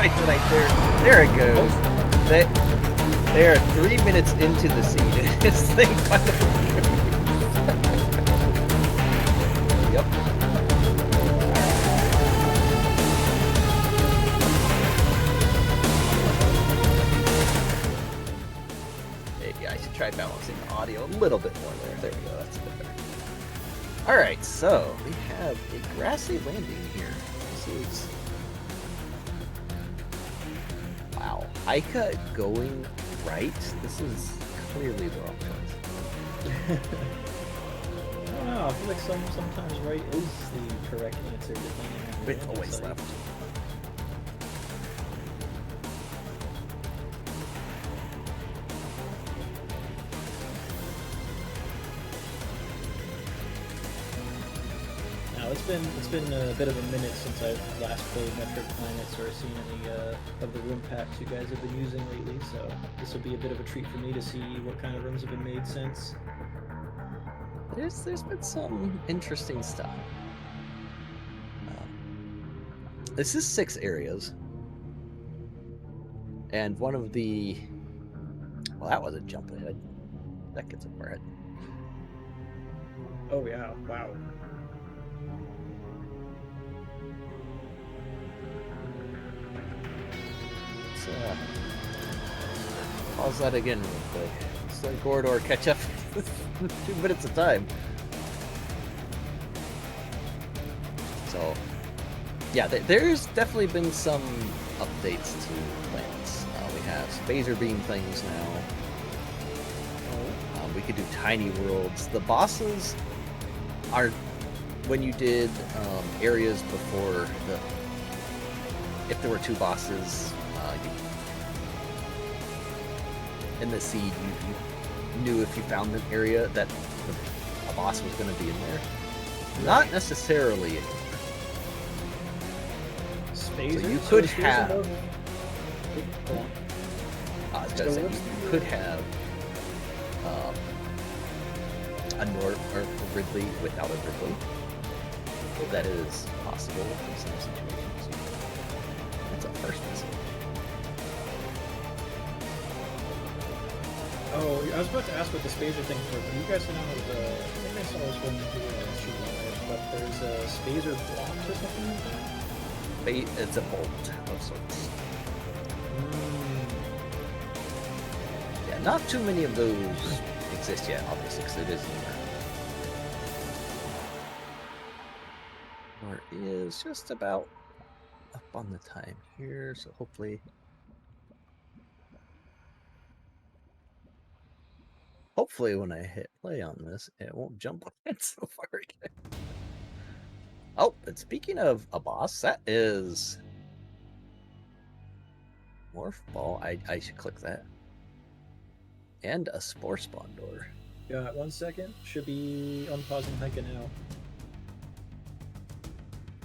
Right there. There it goes. They are 3 minutes into the scene. This thing finally. Yep. Maybe I should try balancing the audio a little bit more there. There we go. That's a bit better. All right, so we have a grassy landing here. This is wow. Haika going right. This is clearly the wrong choice. I don't know. I feel like sometimes right is the correct answer. But always left. Now it's been a bit of a minute since I've last played Metroid Planets or seen any of the room packs you guys have been using lately. So this will be a bit of a treat for me to see what kind of rooms have been made since. There's been some interesting stuff. This is 6 areas, and one of the that was a jump ahead. That gets up our head. Oh yeah! Wow. Let's pause that again real quick. Let's let Corridor catch up. 2 minutes of time. So, yeah, there's definitely been some updates to planets. We have phaser beam things now. We could do tiny worlds. The bosses are when you did areas before the. If there were 2 bosses in the seed, you knew if you found an area that a boss was going to be in there. Not necessarily. Spacers? So you could So have. Go on. I was gonna say you could have a Nord or a Ridley without a Ridley. That is possible in some situations. That's a first missile. Oh, I was about to ask what the spacer thing was. You guys know the. I think I saw this one here, but there's a spacer block or something like that. It's a bolt of sorts. Yeah, not too many of those exist yet, obviously, because it is newer. Or is just about up on the time here, so hopefully. Hopefully, when I hit play on this, it won't jump on it so far again. Oh, and speaking of a boss, that is Morph Ball. I should click that. And a Spore Spawn door. Got 1 second. Should be unpausing Heka now.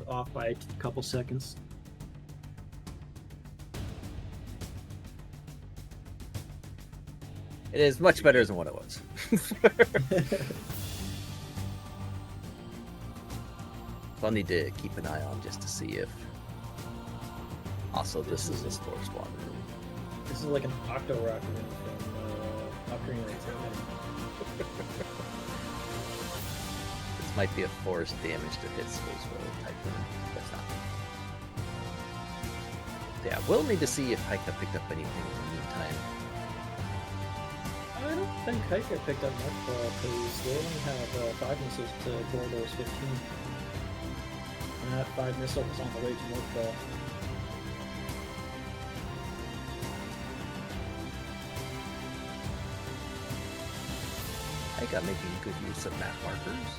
Off by a couple seconds. It is much better than what it was. I'll need to keep an eye on just to see if. Also, this is a Spore Spawn room. This is like an Octo Rock room from Ocarina of Time. This might be a force damage to hit space roll type room. That's not. Yeah, we'll need to see if Haika picked up anything in the meantime. I don't think Heka picked up much because they only have 5 missiles to Corridor's 15. And that 5 missile was on the way to Northball. Haika making good use of map markers.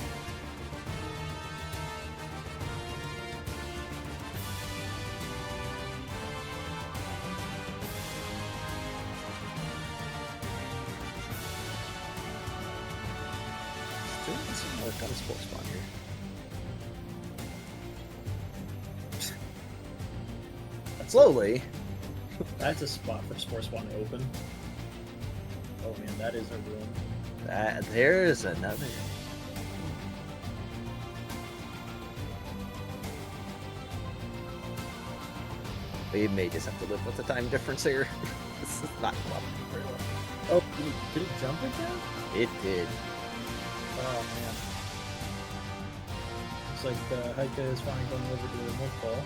Doing some work on Spore Spawn here. Slowly. That's a spot for Spore Spawn to open. Oh man, that is a room. There's another. We may just have to live with the time difference here. This is not cooperating very well. Oh, did it jump again? It did. Oh man. Looks like Heike is finally going over to the milk ball.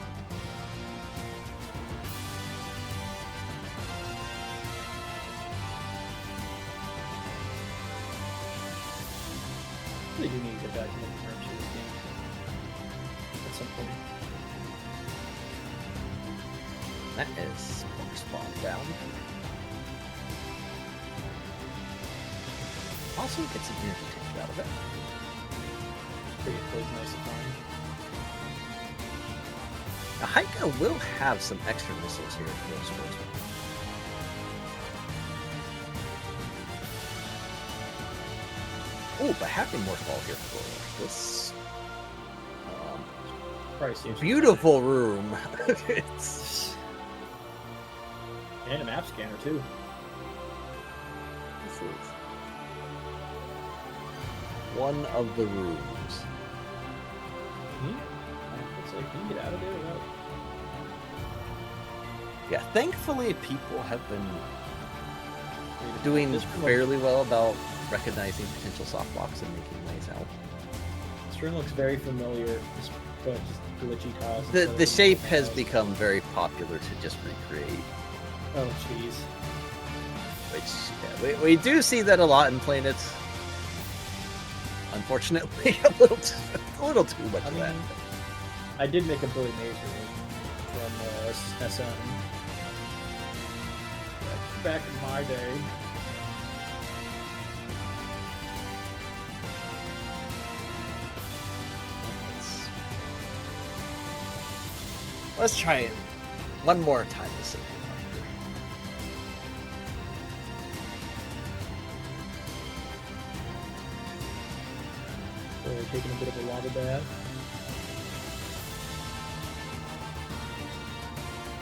Really do need to get back into the wrench of this game at some point. That is spawn down. Also get some energy tank out of it. Pretty plays nice and fine. Now, Heike will have some extra missiles here for those sportsmen. Oh, but having more fall here for this Pricey. beautiful room. It's And a map scanner too. this is one of the rooms. Looks like you can get out of there without. Yeah, thankfully people have been doing This room fairly well about recognizing potential soft blocks and making ways out. This room looks very familiar, but just glitchy tiles. The shape has become very popular to just recreate, Oh jeez. which we do see that a lot in planets. Unfortunately, a little too much of that. I did make a Billy Mays room from SM. Back in my day. Let's try it one more time to see. So we're taking a bit of a lava bath.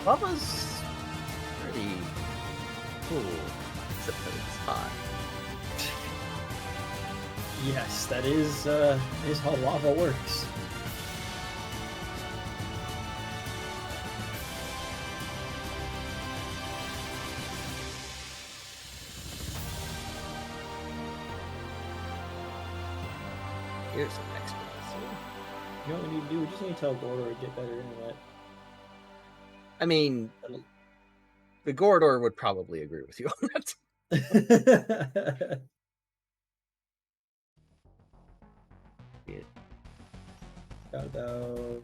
Lava's pretty cool, except that it's hot. Yes, that is how lava works. Here's some extra. You know what we need to do? We just need to tell Gordor to get better internet. I mean, the Gordor would probably agree with you on that. Yeah. Got about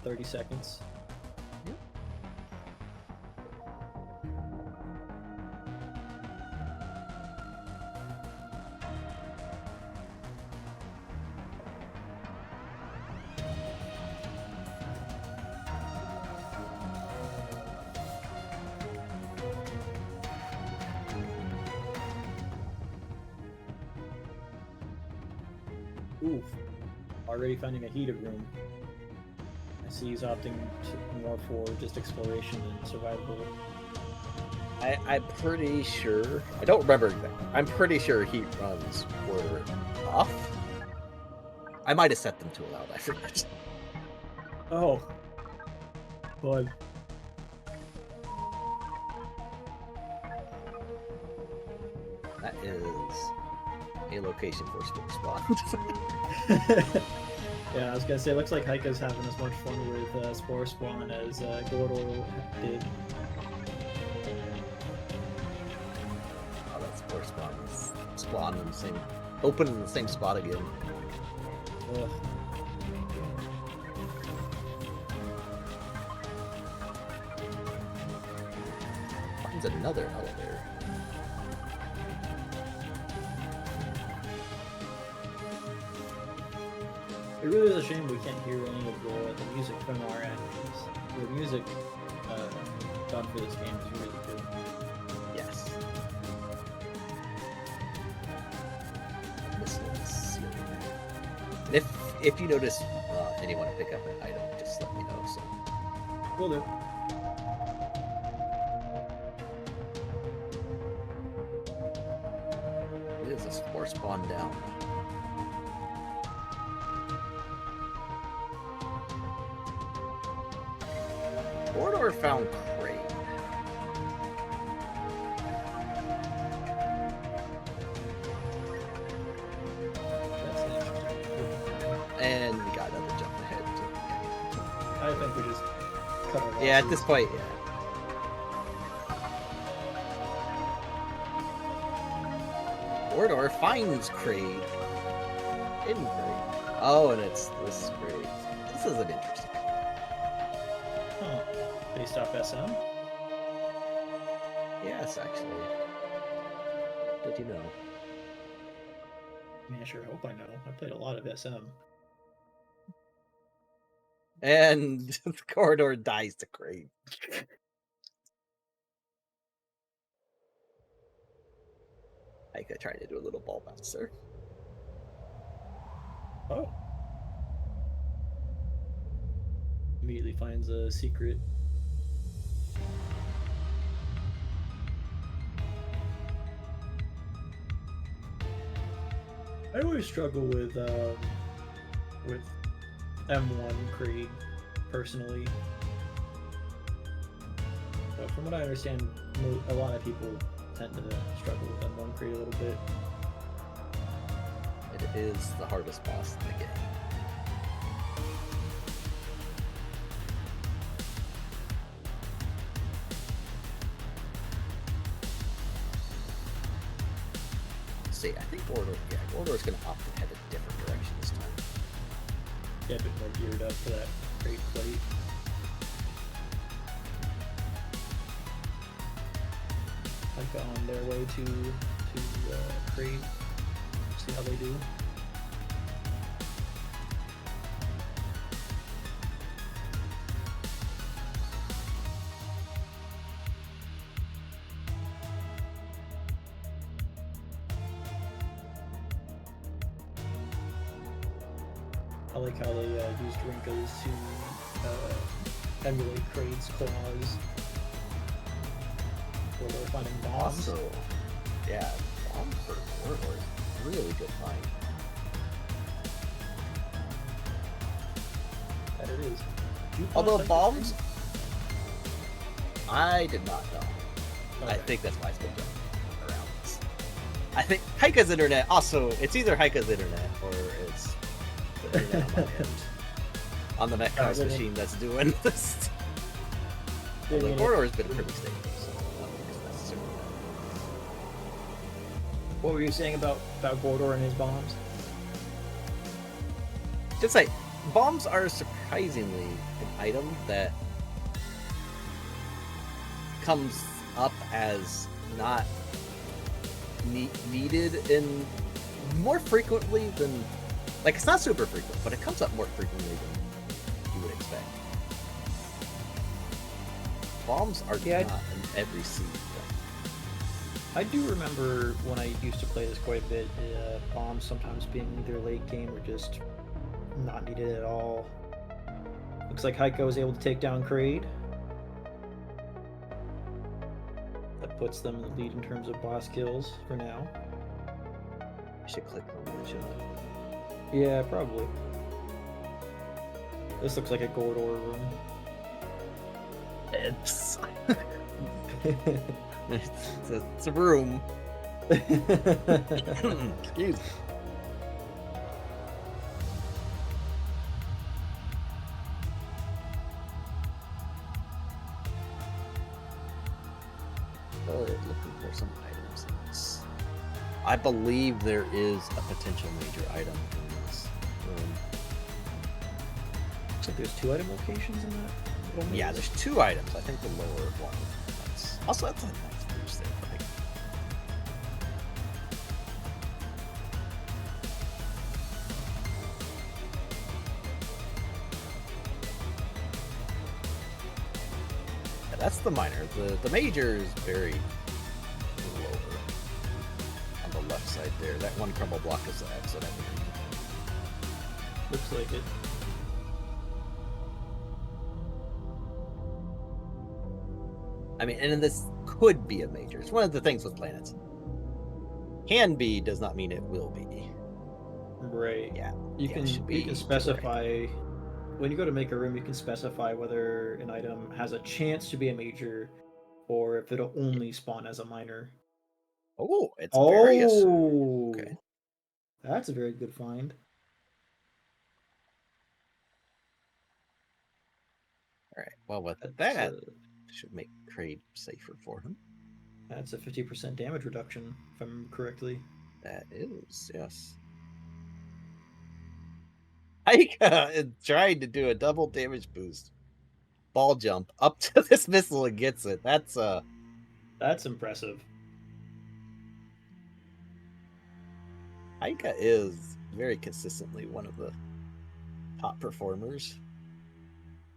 30 seconds. Yep. Oof. Already finding a heated room. I see he's opting more for just exploration and survival. I'm pretty sure. I don't remember exactly. I'm pretty sure heat runs were off. I might have set them to allowed. I forget. Oh. Bud. That is a location for a sports spot. Yeah, I was gonna say, it looks like Heike's having as much fun with Spore Spawn as Gordor did. Oh, that sports spot is spawned in the same, open in the same spot again. Ugh. Finds another elevator. It really is a shame we can't hear any of the music from our enemies. The music done for this game is really good. Yes. This one's sealing. And if you notice anyone to pick up an item, just let me know. So. Will do. It is a spore spawn down. Gordor Gordor found Crane. That's interesting. And we got another jump ahead. I think we just cut our Yeah, at losses. this point, yeah. Gordor finds Kraid. In Kraid. Oh, and it's this Kraid. This is an interesting. Huh. Based off SM? Yes, actually. Did you know? I mean, I sure hope I know. I played a lot of SM. And Gordor dies to Kraid. Ica trying to do a little ball bouncer. Oh. Immediately finds a secret. I always struggle with M1 Krieg, personally. But from what I understand, a lot of people tend to struggle with M1 Krieg a little bit. It is the hardest boss in the game. See, I think Gordor's going to opt to head a different direction this time. Get a bit more geared up for that great plate. Like on their way to Krieg. See how they do. I like how they used Rinkas to emulate Kraid's claws. Where they're finding bombs. Also, yeah, bomb for Gordor is really good find. That it is. Although bombs, I did not know. Okay. I think that's why it's been jumping around this. I think Heika's internet also, it's either Heika's internet or it's the internet on my end. On the Metcalf's machine that's doing this. Although Gordor's been pretty stable, so I don't think it's necessarily What were you saying about Gordor and his bombs? that. Just like, bombs are surprisingly an item that comes up as not needed in more frequently than, like, it's not super frequent, but it comes up more frequently than you would expect. Bombs are not in every scene. I do remember when I used to play this quite a bit, bombs sometimes being either late game or just not needed at all. Looks like Heiko was able to take down Kraid. That puts them in the lead in terms of boss kills for now. I should click on one shot. Yeah, probably. This looks like a Gordor room. It's it's a room. Excuse me. Oh, looking for some items in this. I believe there is a potential major item in this room. Looks like there's 2 item locations in that. little Yeah, maze. there's 2 items. I think the lower one. Also, that's a nice boost there. Like, yeah, that's the minor. The major is very lower on the left side there. That one crumble block is the exit, I think. Looks like it. I mean, and this could be a major. It's one of the things with planets. Can be does not mean it will be. Right. Yeah. You yeah, can it should be you can to the right. specify when you go to make a room, you can specify whether an item has a chance to be a major, or if it'll only spawn as a minor. Oh, it's various. Okay. Oh, that's a very good find. All right. Well, with That's that, a should make trade safer for him. that's a 50% damage reduction, if I remember correctly. That is, yes. Aika is trying to do a double damage boost. Ball jump up to this missile and gets it. That's impressive. Aika is very consistently one of the top performers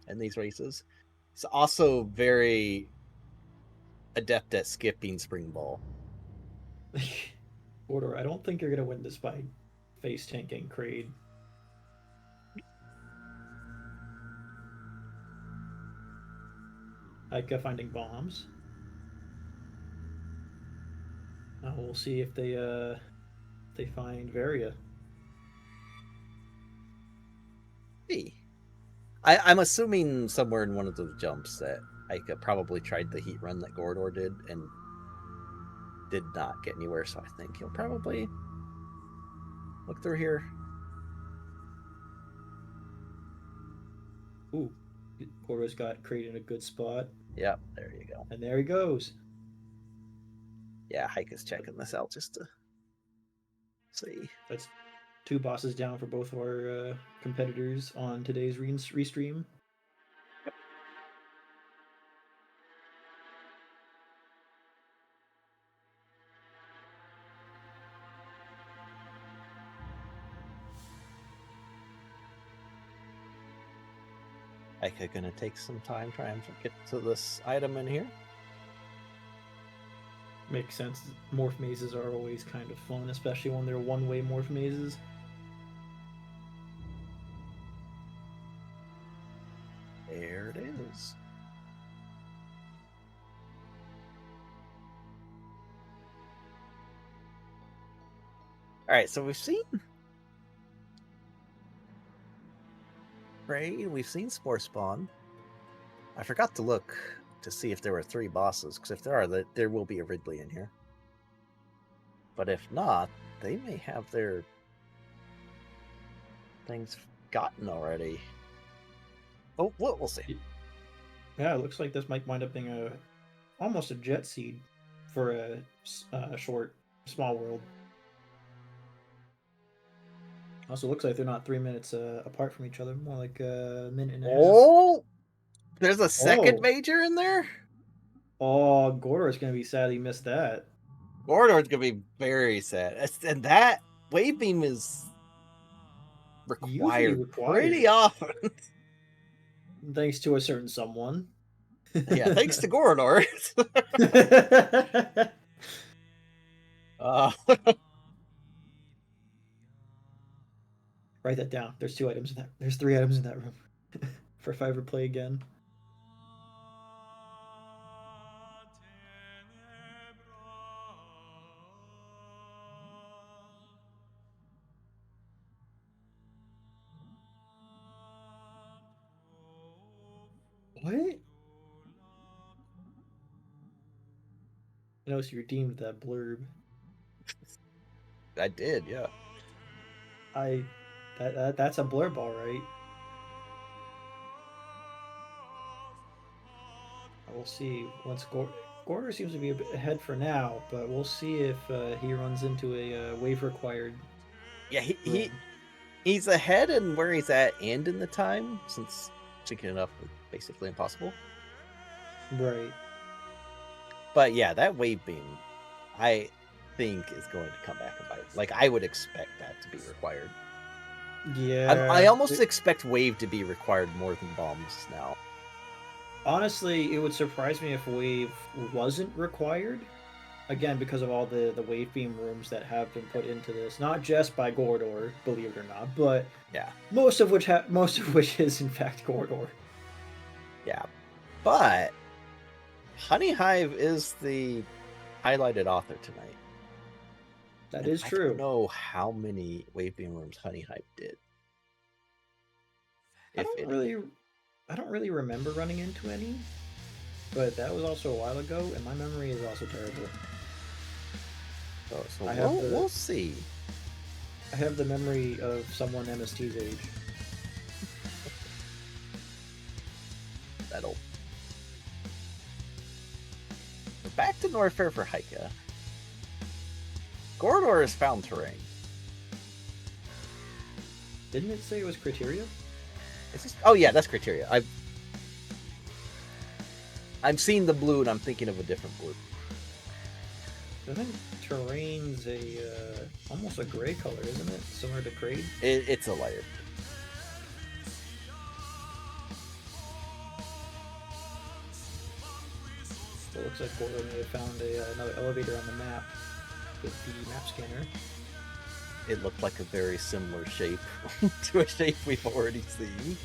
in these races. He's also very adept at skipping spring ball. Order, I don't think you're gonna win this by face tanking Kraid. Aika finding bombs. We'll see if they find Varia. Hey. I'm assuming somewhere in one of those jumps that Aika probably tried the heat run that Gordor did and did not get anywhere, so I think he'll probably look through here. Ooh, Order's got Kraid in a good spot, Yep, there you go. and there he goes. Yeah, Aika's checking this out just to see. That's 2 bosses down for both of our competitors on today's restream. Aika gonna take some time trying to get to this item in here. Makes sense. Morph mazes are always kind of fun, especially when they're one-way morph mazes. There it is. All right, so we've seen Raid, we've seen Spore Spawn. I forgot to look to see if there were 3 bosses, because if there are, there will be a Ridley in here. But if not, they may have their things gotten already. Oh, we'll see. Yeah, it looks like this might wind up being almost a jet seed for a short, small world. Also, looks like they're not 3 minutes apart from each other, more like a minute and a half. Oh, there's a second Oh. major in there? Oh, Gordor is going to be sad he missed that. Mordor's gonna be very sad. And that wave beam is Usually required pretty required, often. thanks to a certain someone. Yeah, thanks to Gorodor. uh, Write that down. There's 2 items in that. There's 3 items in that room. For if I ever play again. What? I noticed you redeemed that blurb. I did, yeah. That's a blurb, all right. We'll see. Once Gordor seems to be a bit ahead for now, but we'll see if he runs into a wave required. Yeah, he's ahead in where he's at and in the time, since syncing it up is basically impossible. Right. But yeah, that wave beam, I think, is going to come back and bite. Like, I would expect that to be required. Yeah. I almost expect wave to be required more than bombs now. Honestly, it would surprise me if wave wasn't required. Again, because of all the wave beam rooms that have been put into this, not just by Gordor, believe it or not, but Yeah, most of which is in fact Gordor. yeah. But Honey Hive is the highlighted author tonight. That And is I true. don't know how many wave beam rooms Honey Hive did. I If don't any. really, I don't really remember running into any, but that was also a while ago, and my memory is also terrible. So I have the we'll see. I have the memory of someone MST's age. That'll. Back to Norfair for Heike. Gorodor has found terrain. Didn't it say it was criteria? Is this? Oh yeah, that's criteria. I'm seeing the blue and I'm thinking of a different blue. I think terrain's a almost a gray color, isn't it? Similar to Kraid. It's a lighter. So it looks like Gordo may have found another elevator on the map with the map scanner. It looked like a very similar shape to a shape we've already seen.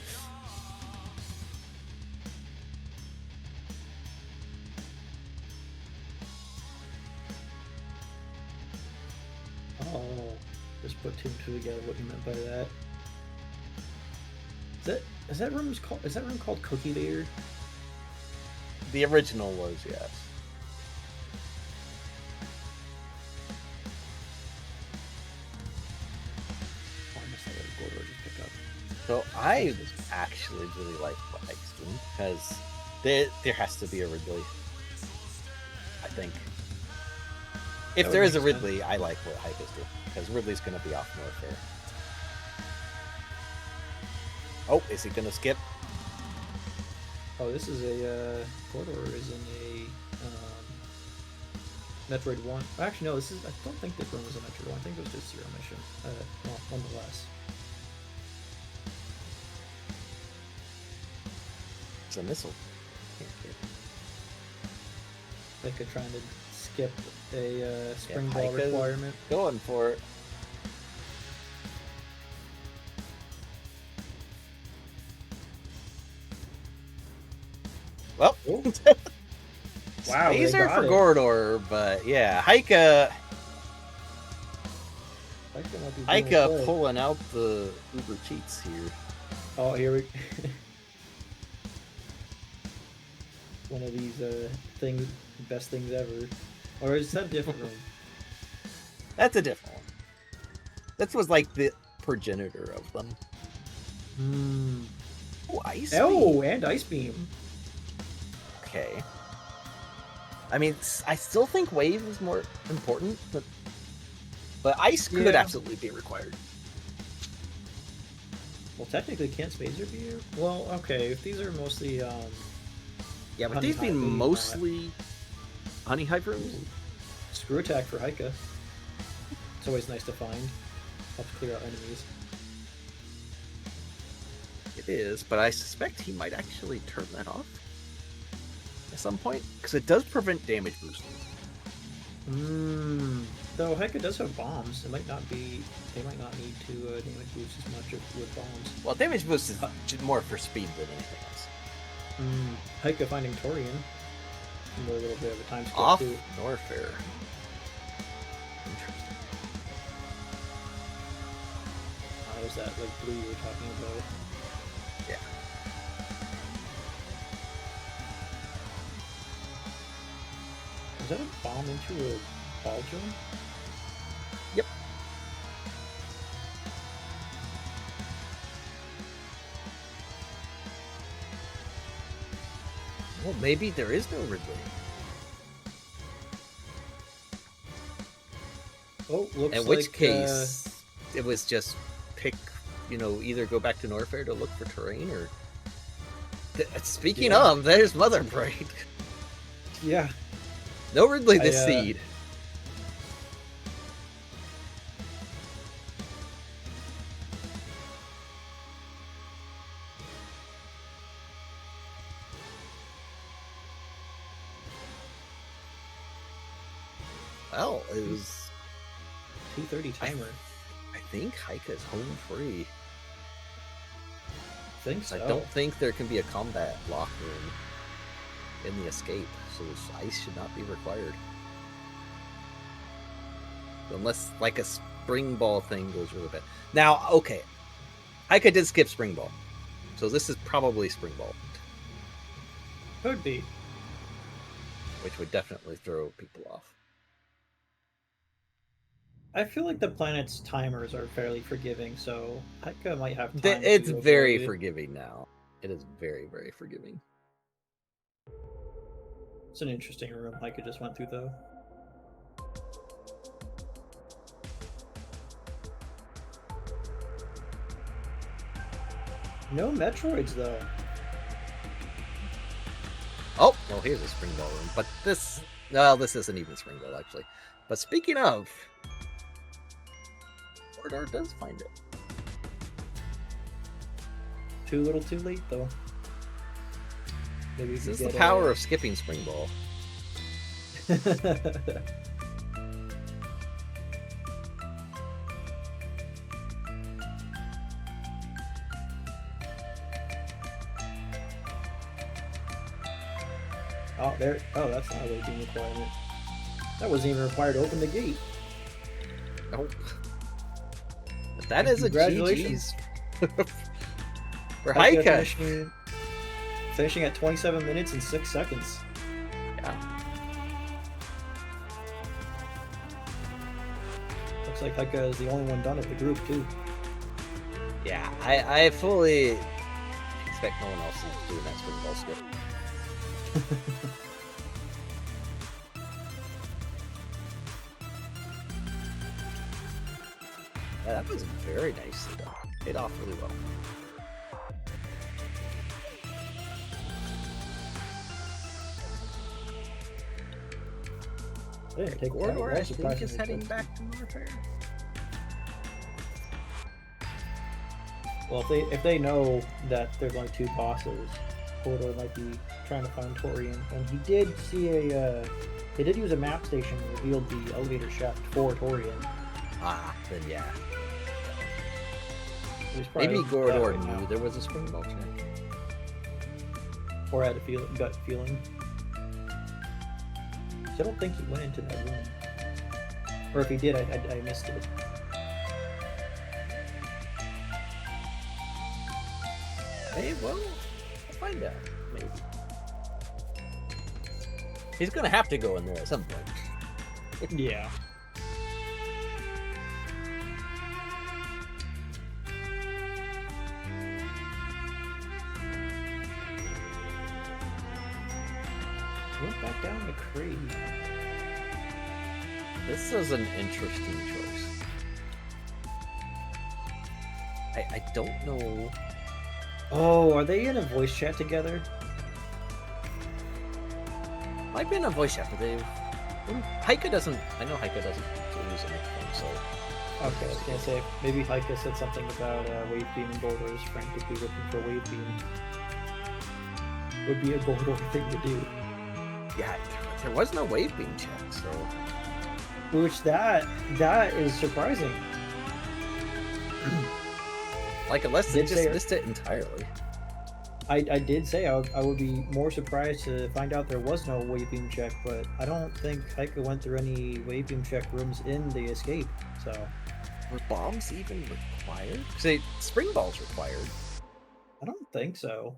Oh, just put two and two together. What you meant by that? Is that room called Cookie Layer? The original was, yes. Oh, I missed that little Gordo just pick up. So I actually really like what Ike's doing because there has to be a Ridley. I think. If That there would is a make Ridley, I like what Ike is doing because Ridley's going to be off Norfair. Oh, is he going to skip? Oh, this is a Gordo is in a Metroid 1. Actually, no, I don't think this one was a Metroid 1. I think it was just Zero Mission. Well, nonetheless. It's a missile. Like trying to skip a spring ball Heike's requirement. Going for it. Well, Wow, they Spacer got for it. Gorodor, but yeah, Heike might be doing it. pulling out the Uber cheats here. Oh, here we. One of these things, best things ever. Or is that a different room? That's a different one. That was like the progenitor of them. Hmm. Oh, Ice Oh, Beam. and Ice Beam. Okay. I mean, I still think Wave is more important, but Ice could Yeah. absolutely be required. Well, technically, can't Spacer be? Well, okay. If these are mostly Yeah, but Honey these being Hive, maybe mostly Honey Hive rooms. screw attack for Heike. It's always nice to find. Helps clear out enemies. It is, but I suspect he might actually turn that off at some point because it does prevent damage boosting. Though Heike does have bombs. It might not be. They might not need to damage boost as much with bombs. Well, damage boost is more for speed than anything else. Heike finding Torian. A little bit of a time skip Off too. Norfair. Interesting. Was that like blue you were talking about? Yeah. Was that a bomb into a ball jump? Yep. Well, maybe there is no Ridley. Oh, looks In which like, case, it was just pick, either go back to Norfair to look for terrain or. Speaking Yeah. of, there's Mother Braid. yeah. No Ridley this seed. Well, it was 2:30 timer. I think Heike is home free. I think so. I don't think there can be a combat lock room in the escape, so this ice should not be required. Unless, like, a spring ball thing goes really bad. Now, okay. Heike did skip spring ball. So this is probably Spring Ball, Could be. which would definitely throw people off. I feel like the planet's timers are fairly forgiving, so Heika might have time It's to very avoid. forgiving now. It is very, very forgiving. It's an interesting room Heika just went through, though. No Metroids, though. Oh, well, here's a Spring Ball room. But this... Well, this isn't even Spring Ball, actually. But speaking of... Corridor does find it. Too little too late, though. Maybe This is the power of skipping Spring Ball. Oh, there. Oh, that's not a waiting requirement. That wasn't even required to open the gate. Nope. But that is a Congratulations. GG's. For Heika Heika. finishing at 27 minutes and 6 seconds. Yeah. Looks like Heika is the only one done of the group, too. Yeah, I fully expect no one else is doing that Spring Ball skip. Yeah, that was very nicely done. Paid off really well. They didn't take Corridor, that I think, surprisingly is heading quick. back to repair. Well, if they know that there's only 2 bosses, Corridor might be trying to find Torian. And he did see a... they did use a map station and revealed the elevator shaft for Torian. Ah, then yeah. He's probably Maybe that Corridor right knew now. there was a Spring Ball check. Or had a gut feeling. So I don't think he went into that room. Or if he did, I missed it. Hey, well, we'll find out. Maybe. He's gonna have to go in there at some point. Yeah. Went back down to Creed. This is an interesting choice. I don't know. Oh, are they in a voice chat together? Might be in a voice chat, but they've... Heika doesn't... I know Heika doesn't use a microphone, so... Okay, I was gonna say, maybe Heika said something about Wave Beam and Goldor's frantically looking for Wave Beam. Would be a Goldor thing to do. Yeah, there was no wave beam check, so... Which, that is surprising. Like, unless they Did just they- missed it entirely. I did say I would be more surprised to find out there was no wave beam check, but I don't think Heika went through any wave beam check rooms in the escape, so... Were bombs even required? Say, Spring Ball's required. I don't think so.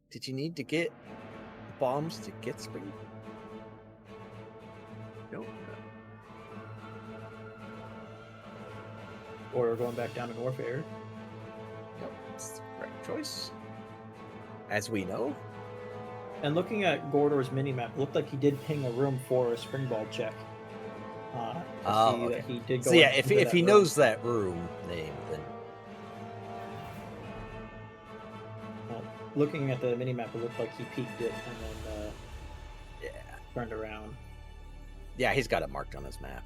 Did you need to get bombs to get Spring? Nope. Or going back down to Norfair. Nope, that's the correct choice. As we know. And looking at Gordor's minimap, it looked like he did ping a room for a spring ball check. Okay. That he did go So yeah, into if that he room. knows that room name, then Looking at the minimap, it looked like he peeked it and then yeah, turned around. yeah, he's got it marked on his map.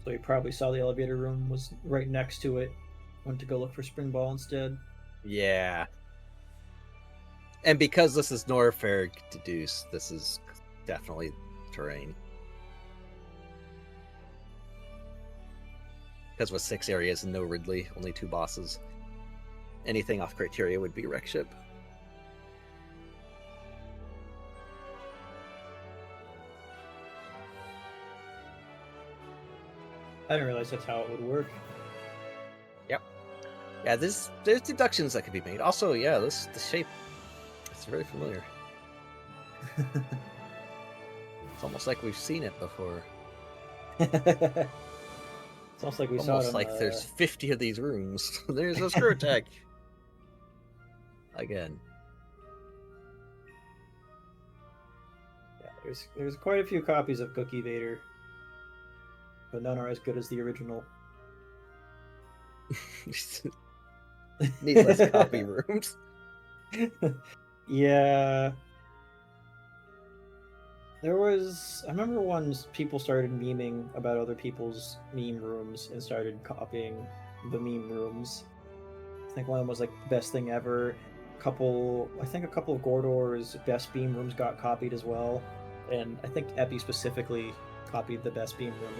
So he probably saw the elevator room was right next to it. Went to go look for spring ball instead. Yeah. And because this is Norfair deduced, this is definitely terrain. Because with 6 areas and no Ridley, only 2 bosses, anything off criteria would be wreck ship. I didn't realize that's how it would work. Yep. Yeah, there's deductions that could be made. Also, yeah, the shape, it's very familiar. It's almost like we've seen it before. It's almost like we saw it Almost on like there's 50 of these rooms. There's a screw attack. Again. Yeah, there's quite a few copies of Cookie Vader, but none are as good as the original. Need less copy rooms. Yeah. I remember once people started memeing about other people's meme rooms and started copying the meme rooms. I think one of them was like best thing ever. I think a couple of Gordor's best beam rooms got copied as well. And I think Epi specifically copied the best beam room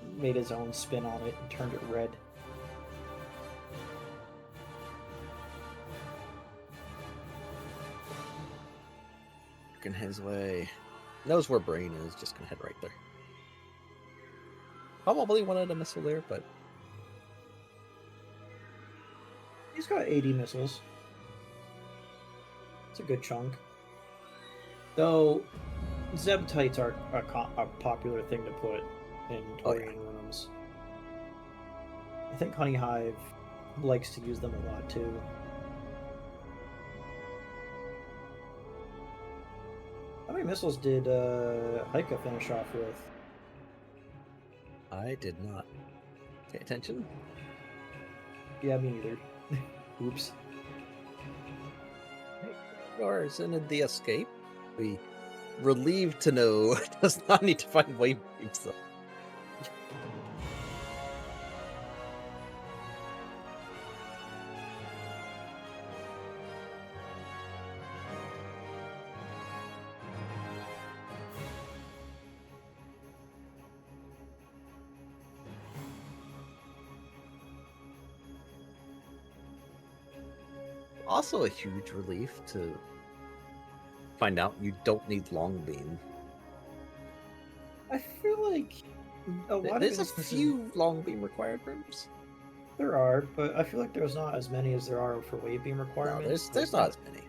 and made his own spin on it and turned it red. Working his way. Knows where Brain is, just gonna head right there. Probably wanted a missile there, but He's got 80 missiles. It's a good chunk. Though, Zebtites are a popular thing to put in Torian rooms. I think Honey Hive likes to use them a lot too. How many missiles did Haika finish off with? I did not pay attention. Yeah, me neither. Oops. Yours in the escape. We relieved to know does not need to find wave beams though. Also a huge relief to find out you don't need long beam. I feel like a lot There's of a few long beam required rooms. There are, but I feel like there's not as many as there are for wave beam No, requirements. there's not as many.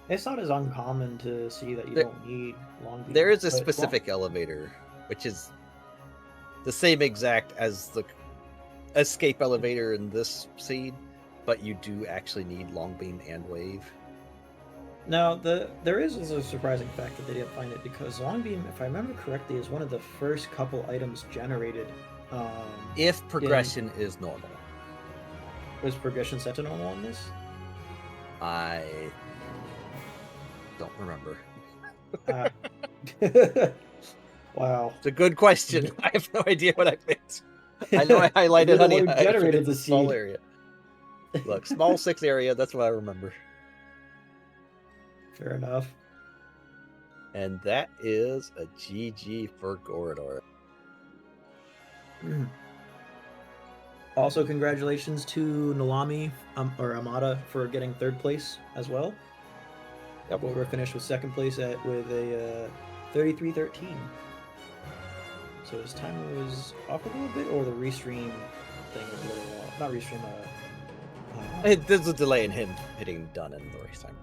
It's not as uncommon to see that you don't need long beam. There is a specific elevator, which is the same exact as the escape elevator in this seed, but you do actually need long beam and wave. Now, there is a surprising fact that they didn't find it, because long beam, if I remember correctly, is one of the first couple items generated. If progression is normal. Was progression set to normal on this? I don't remember. Wow. It's a good question. I have no idea what I meant. I know I highlighted Honey Hive. Generated the small seed. area. Look, small 6 area, that's what I remember. Fair enough. And that is a GG for Gorodor. Also, congratulations to Nalami or Amada for getting 3rd place as well. Yep, we were finished with 2nd place with a 33-13. So his timer was off a little bit, or the restream thing was a little off. Not restream. There's a delay in him hitting done in the race time.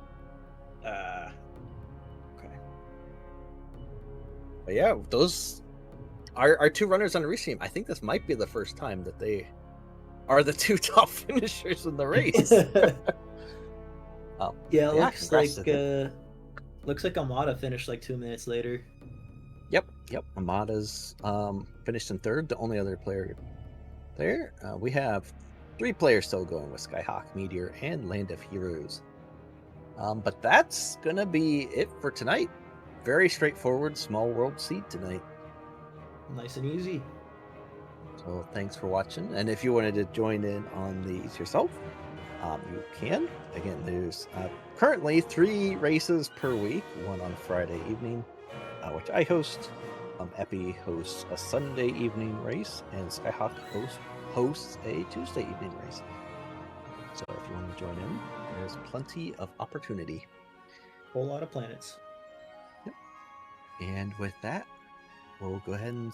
Okay. But yeah, those are 2 runners on the restream. I think this might be the first time that they are the 2 top finishers in the race. Yeah, it looks like Amada finished like 2 minutes later. Yep. Amada's finished in 3rd, the only other player there. We have 3 players still going with Skyhawk, Meteor, and Land of Heroes. But that's gonna be it for tonight. Very straightforward, small world seed tonight. Nice and easy. So thanks for watching, and if you wanted to join in on these yourself, you can. Again, there's currently 3 races per week, one on Friday evening, which I host. Epi hosts a Sunday evening race, and Skyhawk hosts a Tuesday evening race. So if you want to join in, there's plenty of opportunity. Whole lot of planets. Yep. And with that, we'll go ahead and